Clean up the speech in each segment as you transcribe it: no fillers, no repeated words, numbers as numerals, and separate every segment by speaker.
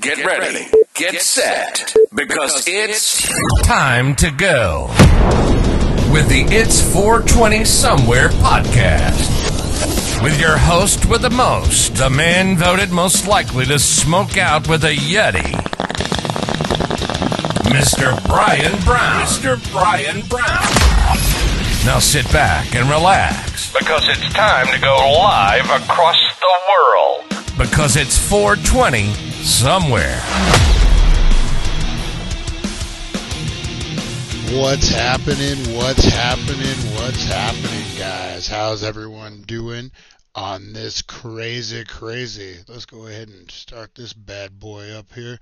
Speaker 1: Get ready. Get set. Because it's
Speaker 2: time to go with the It's 420 Somewhere podcast. With your host with the most, the man voted most likely to smoke out with a Yeti, Mr. Brian Brown. Mr. Brian Brown. Now sit back and relax.
Speaker 3: Because it's time to go live across the world.
Speaker 2: Because it's 420 Somewhere.
Speaker 4: What's happening? What's happening? What's happening, guys? How's everyone doing on this crazy? Let's go ahead and start this bad boy up here.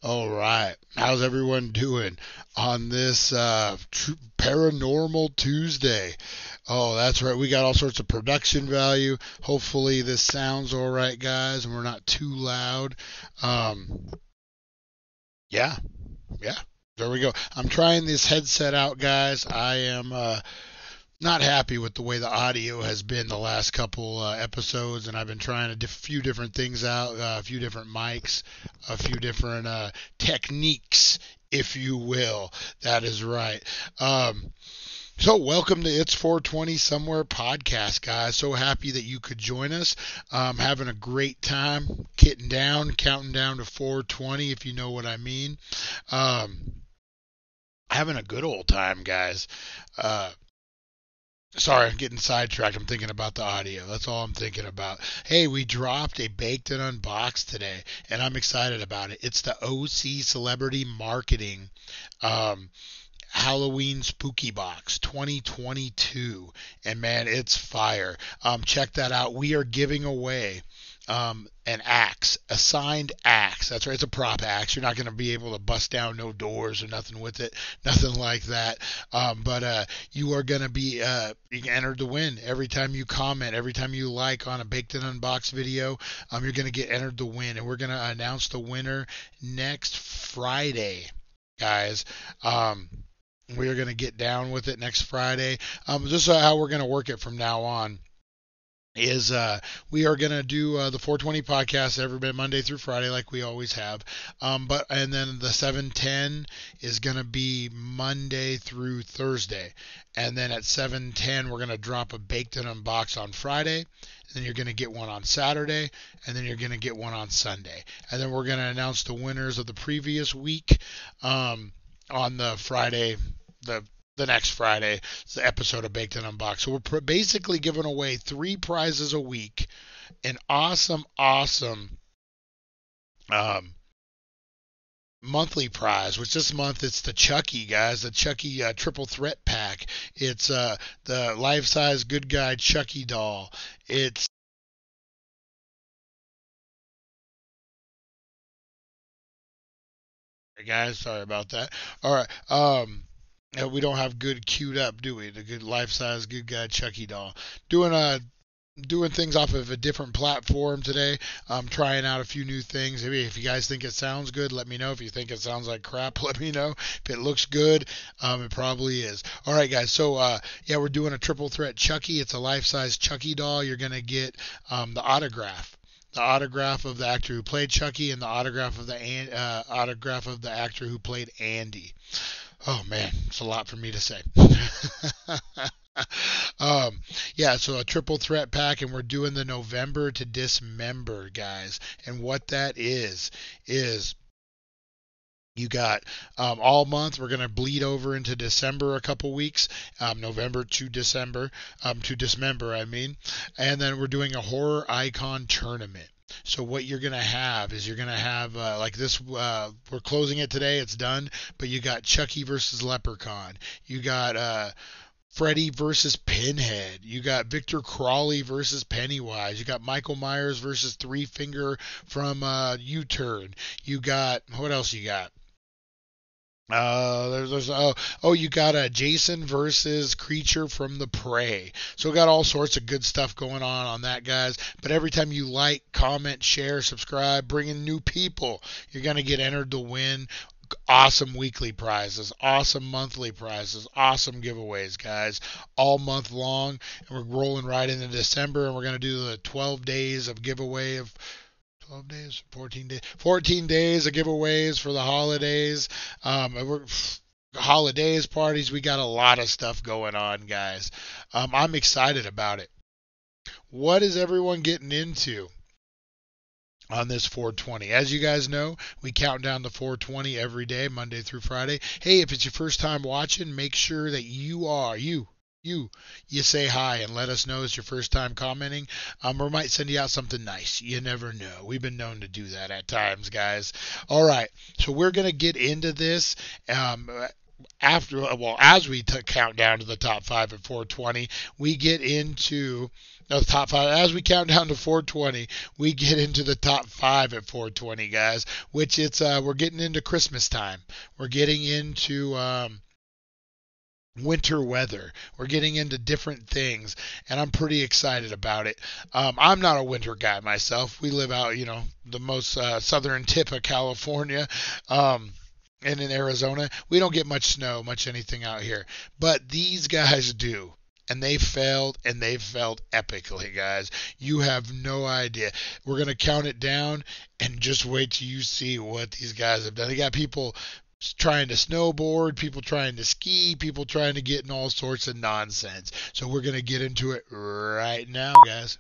Speaker 4: All right. How's everyone doing on this Paranormal Tuesday? Oh, that's right. We got all sorts of production value. Hopefully this sounds all right, guys, and we're not too loud. Yeah. There we go. I'm trying this headset out, guys. I am not happy with the way the audio has been the last couple episodes, and I've been trying a few different things out, a few different mics, a few different techniques, if you will. That is right. So welcome to It's 420 Somewhere podcast, guys. So happy that you could join us. Having a great time, counting down to 420, if you know what I mean. Having a good old time, guys. Sorry, I'm getting sidetracked. I'm thinking about the audio. That's all I'm thinking about. Hey, we dropped a Baked and Unboxed today, and I'm excited about it. It's the OC Celebrity Marketing Halloween Spooky Box 2022, and man, it's fire. Check that out. We are giving away an axe, a signed axe. That's right, it's a prop axe. You're not going to be able to bust down no doors or nothing with it, nothing like that. But you are going to be you can enter to win every time you comment, every time you like on a Baked and Unboxed video. You're going to get entered to win, and we're going to announce the winner next Friday, guys. We are going to get down with it next Friday. Just how we're going to work it from now on is we are going to do the 420 podcast every Monday through Friday like we always have. And then the 710 is going to be Monday through Thursday. And then at 7:10 we're going to drop a Baked and Unboxed on Friday. Then you're going to get one on Saturday, and then you're going to get one on Sunday. And then we're going to announce the winners of the previous week on the Friday, the next Friday. It's the episode of Baked and Unboxed. So we're basically giving away 3 prizes a week. An awesome monthly prize, which this month it's the Chucky, guys, the Chucky triple threat pack. It's the life-size Good Guy Chucky doll. It's guys, sorry about that. All right. We don't have good queued up, do we? The good life-size Good Guy Chucky doll. Doing things off of a different platform today. I'm trying out a few new things. Maybe if you guys think it sounds good, let me know. If you think it sounds like crap, let me know. If it looks good, it probably is. All right, guys. So, yeah, we're doing a triple threat Chucky. It's a life-size Chucky doll. You're going to get the autograph. The autograph of the actor who played Chucky and the autograph of the actor who played Andy. Oh, man, it's a lot for me to say. Yeah, so a triple threat pack, and we're doing the November to Dismember, guys. And what that is you got all month. We're going to bleed over into December a couple weeks, November to December, to Dismember, I mean. And then we're doing a horror icon tournament. So what you're going to have is like this, we're closing it today. It's done. But you got Chucky versus Leprechaun. You got Freddy versus Pinhead. You got Victor Crawley versus Pennywise. You got Michael Myers versus Three Finger from U-Turn. You got, what else you got? You got Jason versus Creature from the Prey. So we got all sorts of good stuff going on that, guys. But every time you like, comment, share, subscribe, bring in new people, you're going to get entered to win awesome weekly prizes, awesome monthly prizes, awesome giveaways, guys, all month long. And we're rolling right into December, and we're going to do the 12 days of giveaway of 12 days, 14 days, 14 days of giveaways for the holidays. Holidays, parties, we got a lot of stuff going on, guys. I'm excited about it. What is everyone getting into on this 420? As you guys know, we count down to 420 every day, Monday through Friday. Hey, if it's your first time watching, make sure that you say hi and let us know it's your first time commenting. Or might send you out something nice. You never know. We've been known to do that at times, guys. All right, so we're going to get into this as we count down to the top 5 at 420. We get into the top 5. As we count down to 420, we get into the top 5 at 420, guys, which we're getting into Christmas time. We're getting into winter weather. We're getting into different things, and I'm pretty excited about it. I'm not a winter guy myself. We live out, the most southern tip of California, and in Arizona. We don't get much snow, much anything out here. But these guys do. And they failed epically, guys. You have no idea. We're going to count it down and just wait till you see what these guys have done. They got people trying to snowboard, people trying to ski, people trying to get in all sorts of nonsense. So we're going to get into it right now, guys.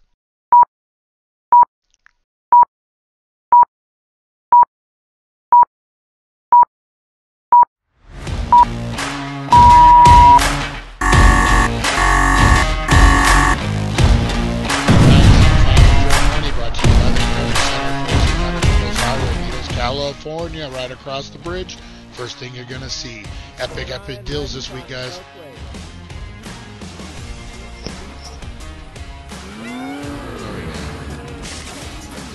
Speaker 4: California, right across the bridge. First thing you're gonna see. Epic deals this week, guys.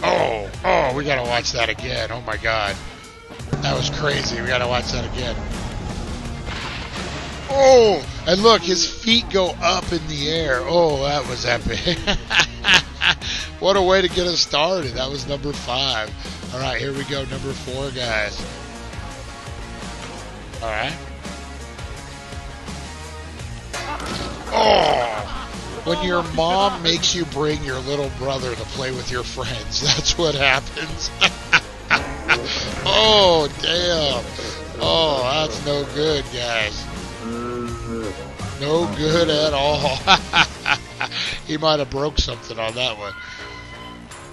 Speaker 4: Oh, we gotta watch that again. Oh my God, that was crazy. We gotta watch that again. Oh, and look, his feet go up in the air. Oh, that was epic. What a way to get us started. That was number 5. All right, here we go. Number 4, guys. All right. Oh, when your mom makes you bring your little brother to play with your friends, that's what happens. Oh, damn. Oh, that's no good, guys. No good at all. He might have broke something on that one.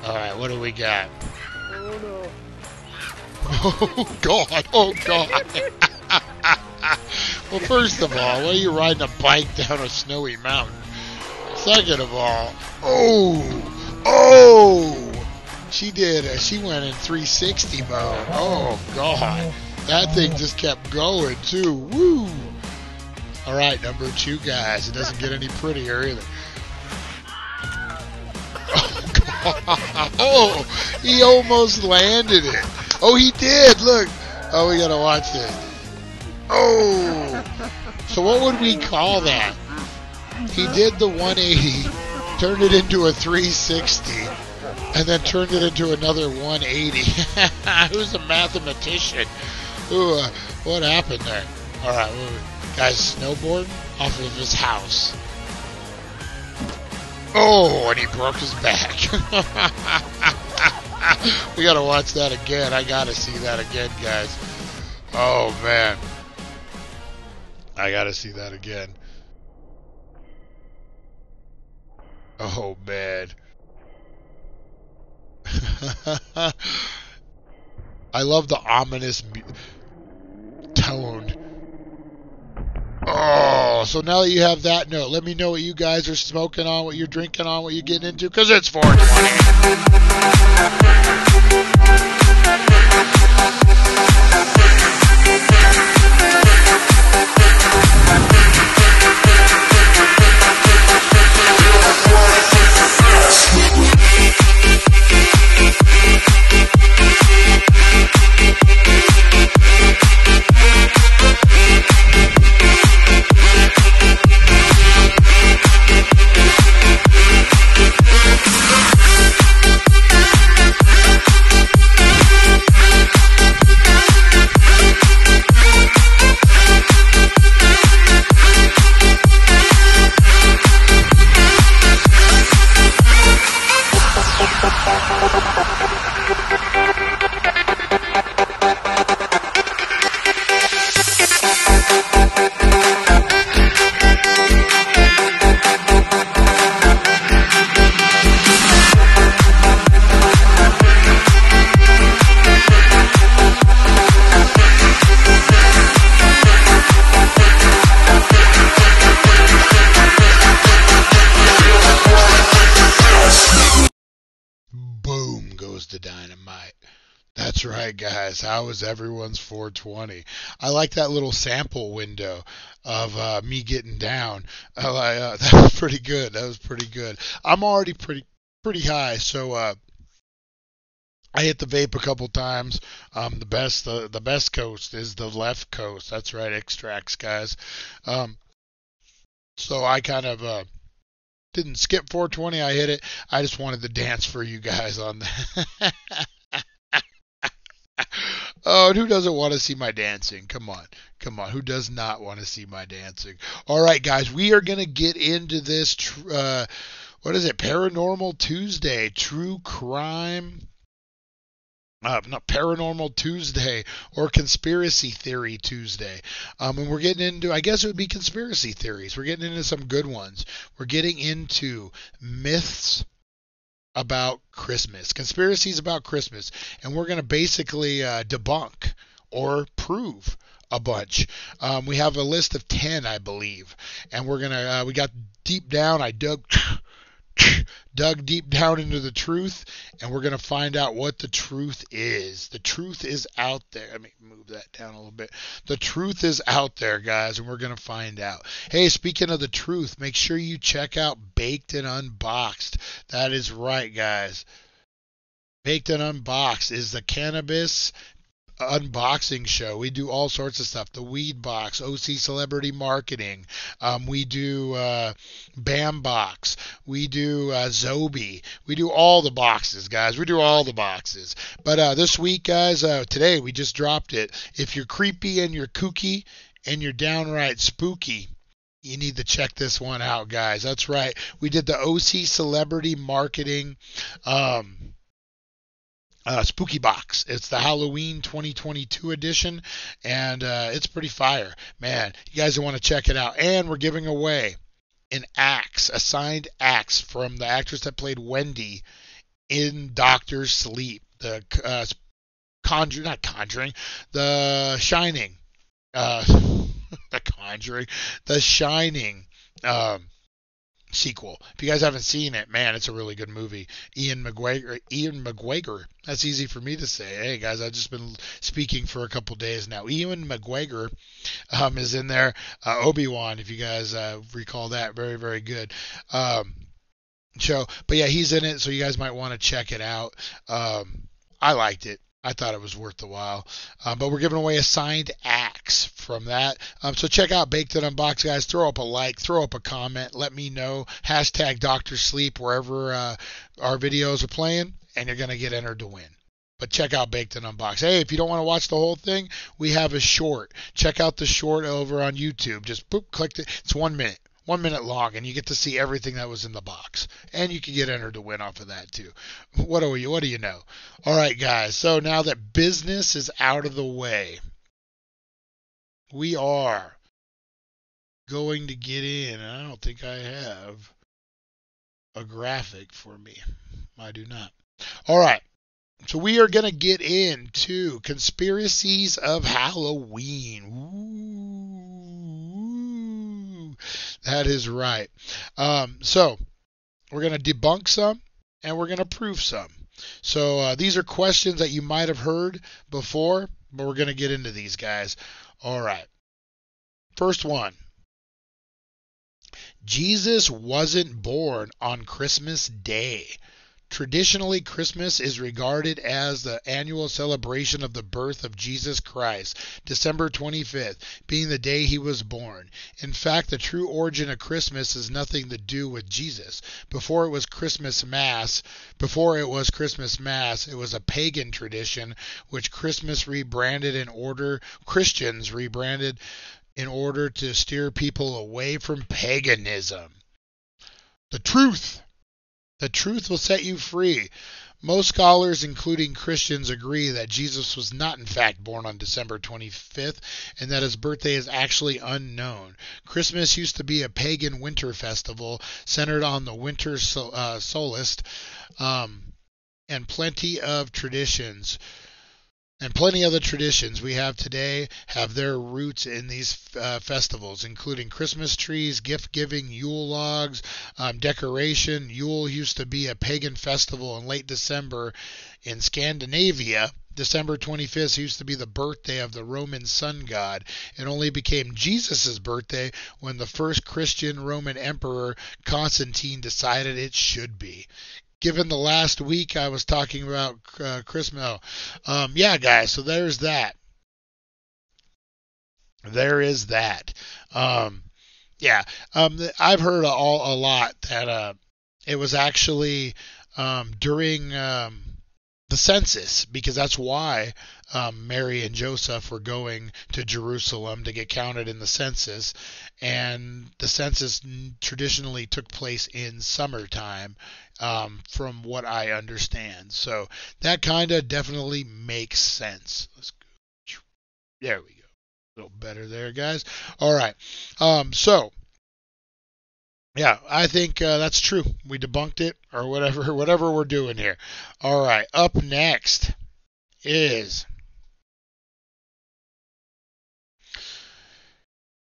Speaker 4: All right, what do we got?
Speaker 5: Oh, no.
Speaker 4: Oh, God. Oh, God. Well, first of all, why are you riding a bike down a snowy mountain? Second of all, she went in 360 mode. Oh, God. That thing just kept going, too. Woo. All right, number 2, guys. It doesn't get any prettier either. Oh, God. Oh, he almost landed it. Oh, he did. Look. Oh, we got to watch this. Oh. So what would we call that? He did the 180, turned it into a 360, and then turned it into another 180. Who's a mathematician? Ooh, what happened there? All right, guy's snowboarding off of his house. Oh, and he broke his back. We got to watch that again. I got to see that again, guys. Oh, man. I got to see that again. Oh, man. I love the ominous tone. Oh, so now that you have that note, let me know what you guys are smoking on, what you're drinking on, what you're getting into, because it's 420. That's right, guys. How was everyone's 420? I like that little sample window of me getting down. That was pretty good. That was pretty good. I'm already pretty high, so I hit the vape a couple times. The best coast is the left coast. That's right, extracts, guys. Um, so I kind of didn't skip 420. I hit it. I just wanted to dance for you guys on that. Oh, and who doesn't want to see my dancing? Come on. Come on. Who does not want to see my dancing? All right, guys, we are going to get into this, what is it, Paranormal Tuesday, True Crime, not Paranormal Tuesday or Conspiracy Theory Tuesday. And we're getting into, I guess it would be conspiracy theories. We're getting into some good ones. We're getting into myths about Christmas, conspiracies about Christmas, and we're going to basically debunk or prove a bunch. We have a list of 10, I believe, and we're gonna we got deep down. I dug deep down into the truth, and we're going to find out what the truth is. The truth is out there. Let me move that down a little bit. The truth is out there, guys, and we're going to find out. Hey, speaking of the truth, make sure you check out Baked and Unboxed. That is right, guys. Baked and Unboxed is the cannabis unboxing show. We do all sorts of stuff. The Weed Box, OC Celebrity Marketing. We do Bam Box. We do Zobi. We do all the boxes, guys. We do all the boxes. But this week, guys, today we just dropped it. If you're creepy and you're kooky and you're downright spooky, you need to check this one out, guys. That's right. We did the OC Celebrity Marketing Spooky Box. It's the Halloween 2022 edition, and it's pretty fire. Man, you guys want to check it out. And we're giving away an axe, a signed axe from the actress that played Wendy in Doctor Sleep. The The Shining. The Conjuring. The Shining. Sequel. If you guys haven't seen it, man, it's a really good movie. Ian McGregor. That's easy for me to say. Hey, guys, I've just been speaking for a couple days now. Ian McGregor is in there. Obi-Wan, if you guys recall that. Very, very good show. But, yeah, he's in it, so you guys might want to check it out. I liked it. I thought it was worth the while. But we're giving away a signed axe from that. So check out Baked and Unboxed, guys. Throw up a like, throw up a comment. Let me know. Hashtag Dr. Sleep wherever our videos are playing, and you're going to get entered to win. But check out Baked and Unboxed. Hey, if you don't want to watch the whole thing, we have a short. Check out the short over on YouTube. Just boop, click it. It's 1 minute. 1 minute long, and you get to see everything that was in the box. And you can get entered to win off of that, too. What do you know? All right, guys. So now that business is out of the way, we are going to get in. And I don't think I have a graphic for me. I do not. All right. So we are going to get into conspiracies of Halloween. Ooh, that is right. So we're going to debunk some and we're going to prove some. So these are questions that you might have heard before, but we're going to get into these, guys. All right. First one. Jesus wasn't born on Christmas Day. Traditionally, Christmas is regarded as the annual celebration of the birth of Jesus Christ, December 25th, being the day he was born. In fact, the true origin of Christmas has nothing to do with Jesus. Before it was Christmas Mass, it was a pagan tradition which Christians rebranded in order to steer people away from paganism. The truth will set you free. Most scholars, including Christians, agree that Jesus was not in fact born on December 25th and that his birthday is actually unknown. Christmas used to be a pagan winter festival centered on the winter solstice, and plenty of the traditions we have today have their roots in these festivals, including Christmas trees, gift-giving, Yule logs, decoration. Yule used to be a pagan festival in late December in Scandinavia, December 25th used to be the birthday of the Roman sun god. It only became Jesus' birthday when the first Christian Roman emperor, Constantine, decided it should be. Given the last week I was talking about Christmas. Yeah, guys, so there's that. There is that. Yeah, I've heard a lot that it was actually during the census, because that's why Mary and Joseph were going to Jerusalem to get counted in the census, and the census traditionally took place in summertime, from what I understand. So that kind of definitely makes sense. Let's go. There we go. A little better there, guys. All right. So yeah, I think that's true. We debunked it, or whatever we're doing here. All right, up next is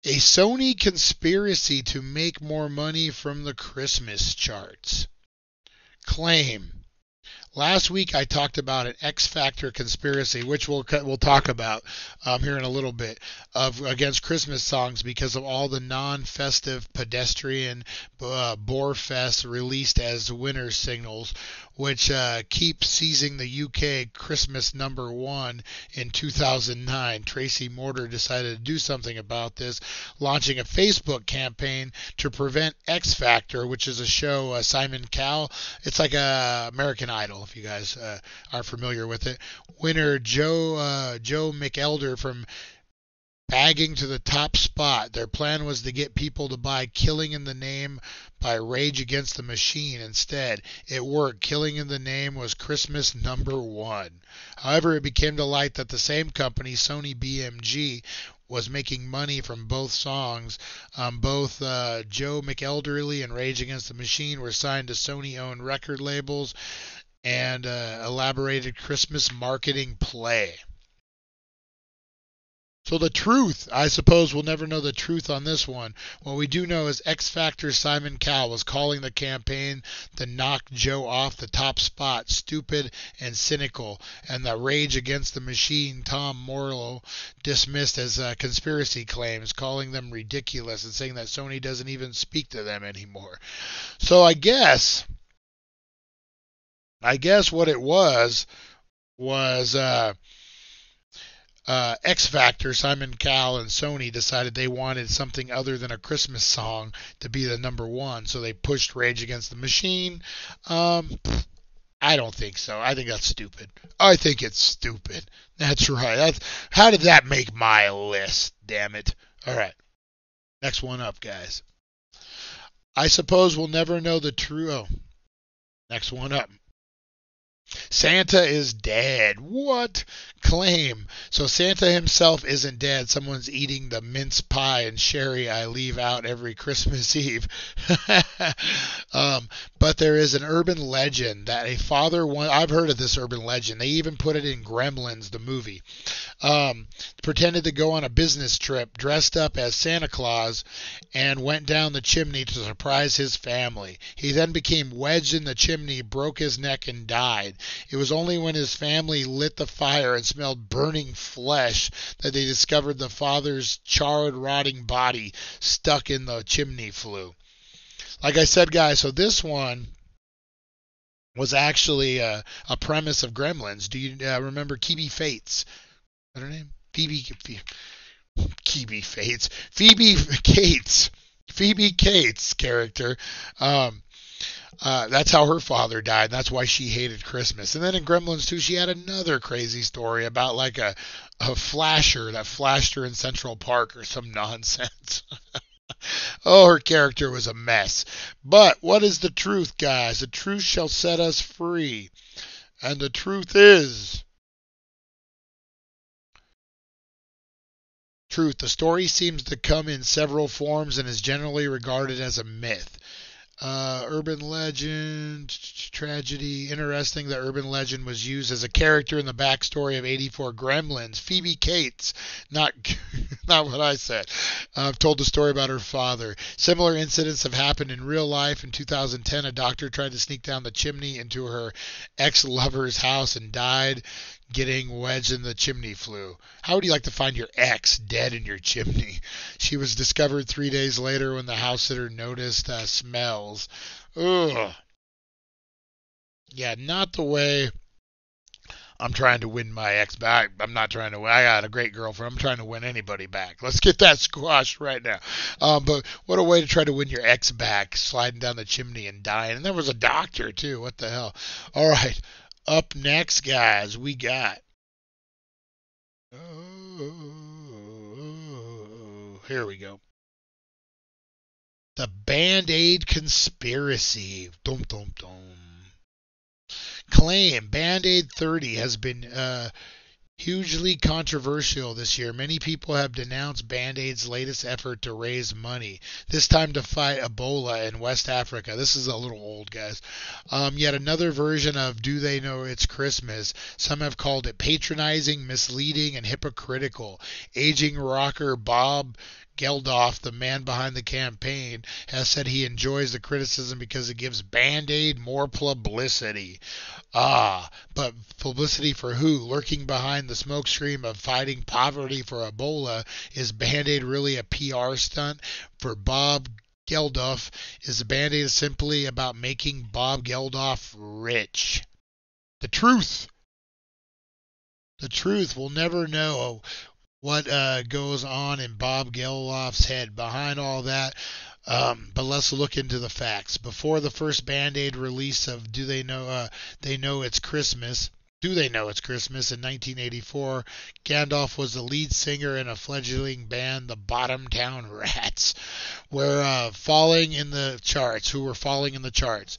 Speaker 4: a Sony conspiracy to make more money from the Christmas charts. Claim. Last week I talked about an X Factor conspiracy, which we'll talk about here in a little bit, against Christmas songs because of all the non-festive pedestrian bore fest released as winner signals, which keep seizing the UK Christmas #1 in 2009. Tracy Mortar decided to do something about this, launching a Facebook campaign to prevent X Factor, which is a show, Simon Cowell. It's like American Idol, if you guys are familiar with it. Winner Joe McElder from bagging to the top spot. Their plan was to get people to buy Killing in the Name by Rage Against the Machine instead. It worked. Killing in the Name was Christmas #1. However, it became to light that the same company, Sony BMG, was making money from both songs. Both Joe McElderly and Rage Against the Machine were signed to Sony-owned record labels and elaborated Christmas marketing play. So the truth, I suppose we'll never know the truth on this one. What we do know is X Factor Simon Cowell was calling the campaign that knocked Joe off the top spot stupid and cynical, and the Rage Against the Machine Tom Morello dismissed as conspiracy claims, calling them ridiculous and saying that Sony doesn't even speak to them anymore. So I guess what it was X Factor, Simon Cowell, and Sony decided they wanted something other than a Christmas song to be the #1, so they pushed Rage Against the Machine. I don't think so. I think that's stupid. I think it's stupid. That's right. How did that make my list? Damn it. All right. Next one up, guys. I suppose we'll never know the true... Oh. Next one up. Santa is dead. What? Claim. So Santa himself isn't dead. Someone's eating the mince pie and sherry I leave out every Christmas Eve. But there is an urban legend that a father... I've heard of this urban legend. They even put it in Gremlins, the movie. Pretended to go on a business trip, dressed up as Santa Claus, and went down the chimney to surprise his family. He then became wedged in the chimney, broke his neck, and died. It was only when his family lit the fire and smelled burning flesh that they discovered the father's charred, rotting body stuck in the chimney flue. Like I said, guys, so this one was actually a premise of Gremlins. Do you remember Kibi Fates? What's her name? Phoebe Fates. Phoebe Cates' character. That's how her father died. That's why she hated Christmas. And then in Gremlins 2, she had another crazy story about like a flasher that flashed her in Central Park or some nonsense. Oh, her character was a mess. But what is the truth, guys? The truth shall set us free. And the truth is... Truth. The story seems to come in several forms and is generally regarded as a myth. Urban legend, tragedy. Interesting that urban legend was used as a character in the backstory of 84 Gremlins. Phoebe Cates, not what I said, told the story about her father. Similar incidents have happened in real life. In 2010, a doctor tried to sneak down the chimney into her ex-lover's house and died. getting wedged in the chimney flue. How would you like to find your ex dead in your chimney? She was discovered 3 days later when the house sitter noticed smells. Ugh. Yeah, not the way I'm trying to win my ex back. I'm not trying to win. I got a great girlfriend. I'm trying to win anybody back. Let's get that squashed right now. But what a way to try to win your ex back, sliding down the chimney and dying. And there was a doctor, too. What the hell? All right. Up next, guys, we got... here we go. The Band-Aid conspiracy. Dum, dum, dum. Claim Band-Aid 30 has been hugely controversial this year. Many people have denounced Band-Aid's latest effort to raise money, this time to fight Ebola in West Africa. This is a little old, guys. Yet another version of Do They Know It's Christmas. Some have called it patronizing, misleading, and hypocritical. Aging rocker Bob Geldof, the man behind the campaign, has said he enjoys the criticism because it gives Band-Aid more publicity. But publicity for who? Lurking behind the smokescreen of fighting poverty for Ebola, is Band-Aid really a PR stunt? For Bob Geldof, is the Band-Aid simply about making Bob Geldof rich? The truth. The truth. We'll never know what goes on in Bob Geldof's head behind all that. But let's look into the facts. Before the first Band-Aid release of Do They Know It's Christmas in 1984, Geldof was the lead singer in a fledgling band, the Bottomtown Rats, who were falling in the charts.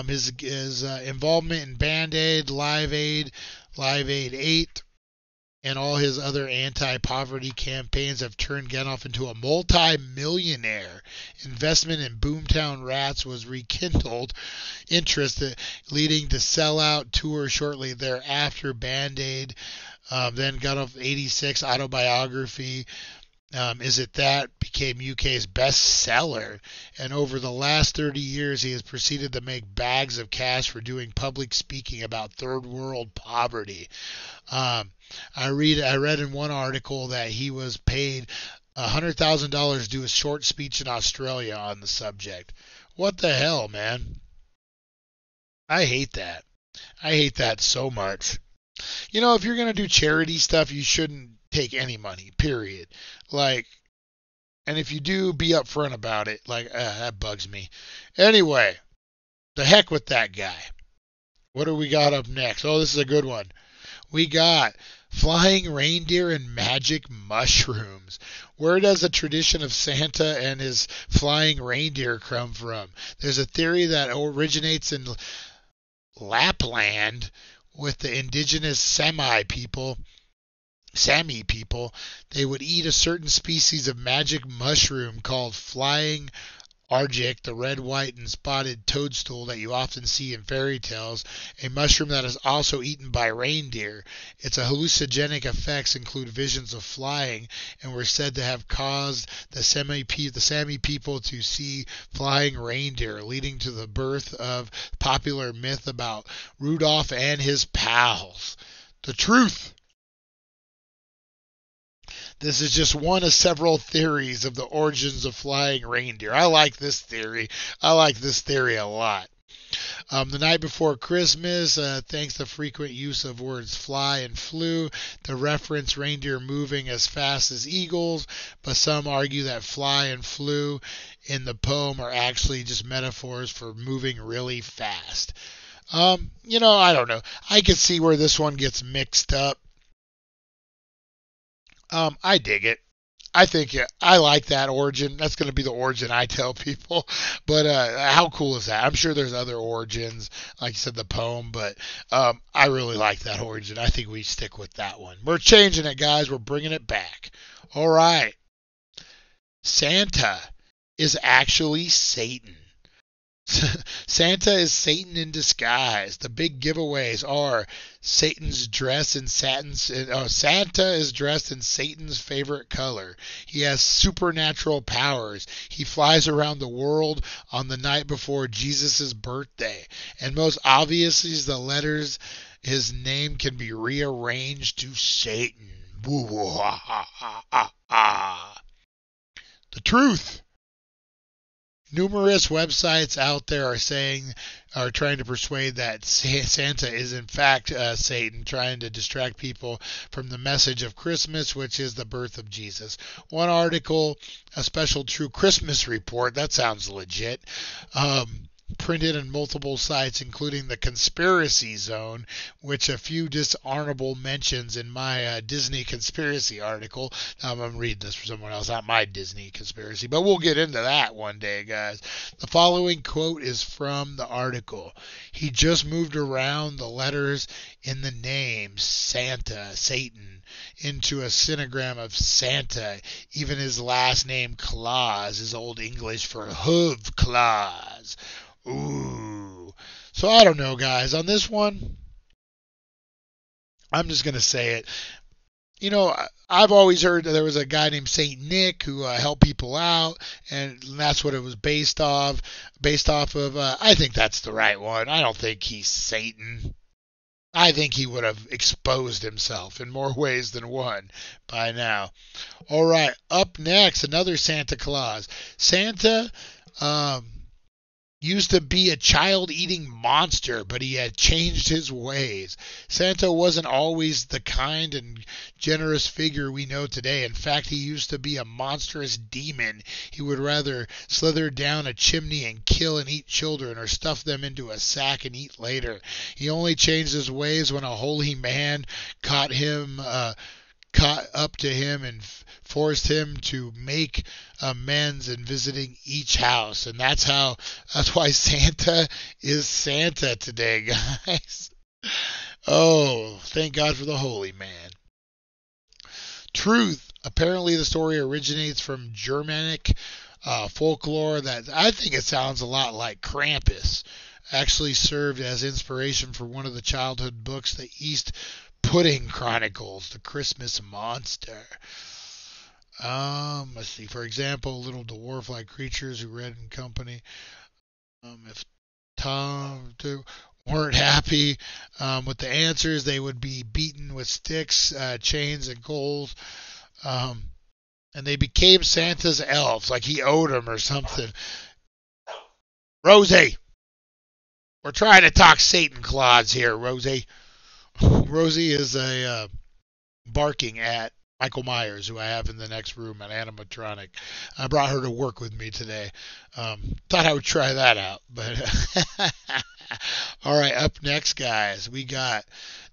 Speaker 4: His involvement in Band-Aid, Live Aid 8, and all his other anti-poverty campaigns have turned Geldof into a multi-millionaire. Investment in Boomtown Rats was rekindled interest, leading to sell-out tour shortly thereafter. Band-Aid, then Geldof 86 autobiography, Is It That? Became UK's best seller, and over the last 30 years he has proceeded to make bags of cash for doing public speaking about third world poverty. I read in one article that he was paid $100,000 to do a short speech in Australia on the subject. What the hell, man? I hate that. I hate that so much. You know, if you're going to do charity stuff, you shouldn't take any money, period. And if you do, be upfront about it. That bugs me. Anyway, the heck with that guy. What do we got up next? Oh, this is a good one. We got flying reindeer and magic mushrooms. Where does the tradition of Santa and his flying reindeer come from? There's a theory that originates in Lapland with the indigenous Sami people. They would eat a certain species of magic mushroom called flying argic, the red, white, and spotted toadstool that you often see in fairy tales, a mushroom that is also eaten by reindeer. Its hallucinogenic effects include visions of flying and were said to have caused the Sami people to see flying reindeer, leading to the birth of popular myth about Rudolph and his pals. The truth. This is just one of several theories of the origins of flying reindeer. I like this theory. I like this theory a lot. The night before Christmas, thanks to frequent use of words fly and flew, to reference reindeer moving as fast as eagles, but some argue that fly and flew in the poem are actually just metaphors for moving really fast. I don't know. I could see where this one gets mixed up. I dig it. I like that origin. That's going to be the origin I tell people. But how cool is that? I'm sure there's other origins, like you said, the poem. But I really like that origin. I think we stick with that one. We're changing it, guys. We're bringing it back. All right. Santa is actually Satan. Santa is Satan in disguise. The big giveaways are Santa is dressed in Satan's favorite color. He has supernatural powers. He flies around the world on the night before Jesus' birthday. And most obviously is the letters his name can be rearranged to Satan. Woo, ha, ha, ha, ha, ha. The truth. Numerous websites out there are trying to persuade that Santa is in fact Satan, trying to distract people from the message of Christmas, which is the birth of Jesus. One article, a special true Christmas report, that sounds legit, printed in multiple sites, including the Conspiracy Zone, which a few dishonorable mentions in my Disney conspiracy article. I'm reading this for someone else, not my Disney conspiracy, but we'll get into that one day, guys. The following quote is from the article. He just moved around the letters in the name Santa, Satan, into a synogram of Santa. Even his last name, Claus, is Old English for hoof claws. Ooh. So I don't know, guys. On this one, I'm just going to say it. You know, I've always heard that there was a guy named Saint Nick who helped people out, and that's what it was based off of. I think that's the right one. I don't think he's Satan. I think he would have exposed himself in more ways than one by now. All right, up next, another Santa Claus. Santa, used to be a child-eating monster, but he had changed his ways. Santa wasn't always the kind and generous figure we know today. In fact, he used to be a monstrous demon. He would rather slither down a chimney and kill and eat children, or stuff them into a sack and eat later. He only changed his ways when a holy man caught up to him and forced him to make amends in visiting each house. And that's why Santa is Santa today, guys. Oh, thank God for the holy man. Truth. Apparently the story originates from Germanic folklore that I think it sounds a lot like Krampus. Actually served as inspiration for one of the childhood books, the East Pudding Chronicles, the Christmas Monster. Let's see. For example, little dwarf-like creatures who read in company. If Tom weren't happy with the answers, they would be beaten with sticks, chains, and coals. And they became Santa's elves, like he owed them or something. Rosie, we're trying to talk Satan Claus here, Rosie. Rosie is barking at Michael Myers, who I have in the next room, an animatronic. I brought her to work with me today. Thought I would try that out. But all right, up next, guys, we got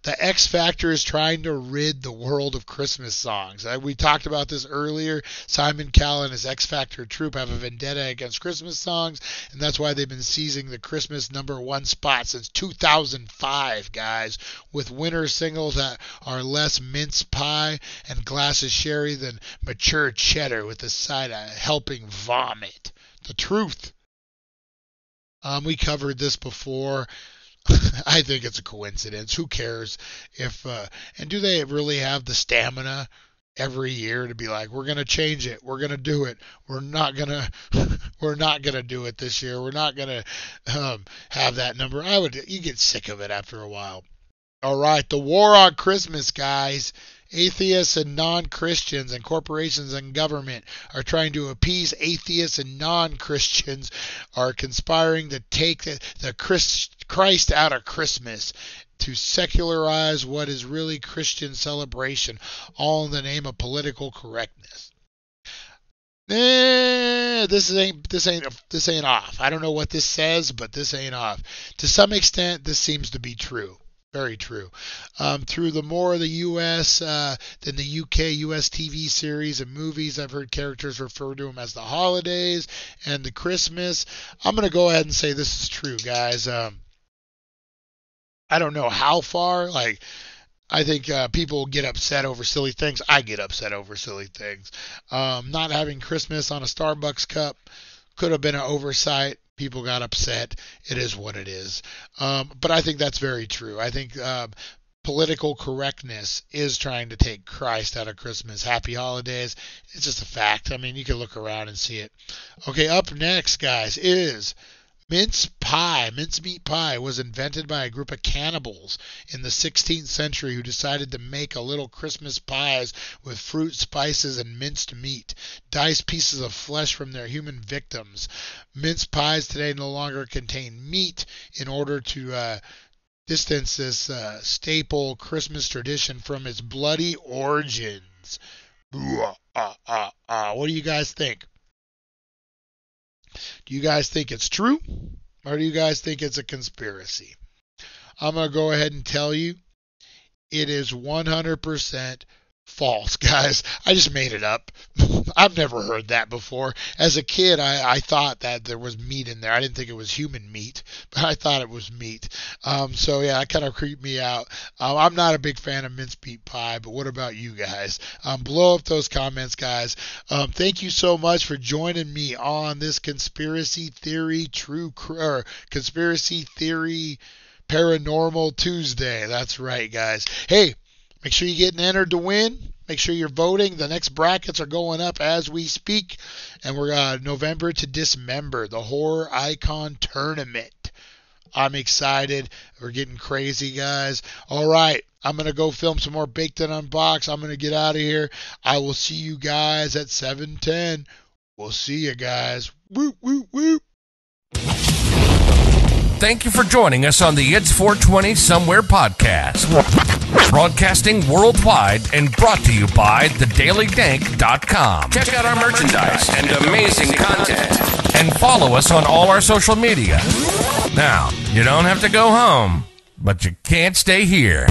Speaker 4: the X Factor is trying to rid the world of Christmas songs. We talked about this earlier. Simon Cowell and his X Factor troupe have a vendetta against Christmas songs, and that's why they've been seizing the Christmas #1 spot since 2005, guys, with winter singles that are less mince pie and glasses sherry than mature cheddar with a side of helping vomit. The truth. We covered this before. I think it's a coincidence. Who cares if and do they really have the stamina every year to be like, we're going to change it, we're going to do it, we're not going to do it this year, we're not going to have that number. You get sick of it after a while. All right, the war on Christmas, guys. Atheists and non-Christians and corporations and government are trying to appease atheists, and non-Christians are conspiring to take the Christ out of Christmas, to secularize what is really Christian celebration, all in the name of political correctness. This ain't off. I don't know what this says, but this ain't off. To some extent, this seems to be true. Very true. Through the more of the U.S. Than the UK U.S. TV series and movies, I've heard characters refer to them as the holidays and the Christmas. I'm going to go ahead and say this is true, guys. I don't know how far. I think people get upset over silly things. I get upset over silly things. Not having Christmas on a Starbucks cup could have been an oversight. People got upset. It is what it is. But I think that's very true. I think political correctness is trying to take Christ out of Christmas. Happy holidays. It's just a fact. I mean, you can look around and see it. Okay, up next, guys, is Mincemeat pie was invented by a group of cannibals in the 16th century who decided to make a little Christmas pies with fruit, spices, and minced meat, diced pieces of flesh from their human victims. Mince pies today no longer contain meat in order to distance this staple Christmas tradition from its bloody origins. What do you guys think? Do you guys think it's true, or do you guys think it's a conspiracy? I'm going to go ahead and tell you it is 100% false, guys. I just made it up. I've never heard that before. As a kid, I thought that there was meat in there. I didn't think it was human meat, but I thought it was meat. So yeah, that kind of creeped me out. I'm not a big fan of mincemeat pie, but what about you guys? Blow up those comments, guys. Thank you so much for joining me on this conspiracy theory paranormal Tuesday. That's right, guys. Hey, make sure you're getting entered to win. Make sure you're voting. The next brackets are going up as we speak. And we're November to Dismember, the Horror Icon Tournament. I'm excited. We're getting crazy, guys. All right. I'm going to go film some more Baked and Unboxed. I'm going to get out of here. I will see you guys at 7:10. We'll see you guys. Whoop, whoop, whoop.
Speaker 2: Thank you for joining us on the It's 420 Somewhere podcast. Broadcasting worldwide and brought to you by thedailydank.com.
Speaker 1: Check out our merchandise and amazing content.
Speaker 2: And follow us on all our social media. Now, you don't have to go home, but you can't stay here.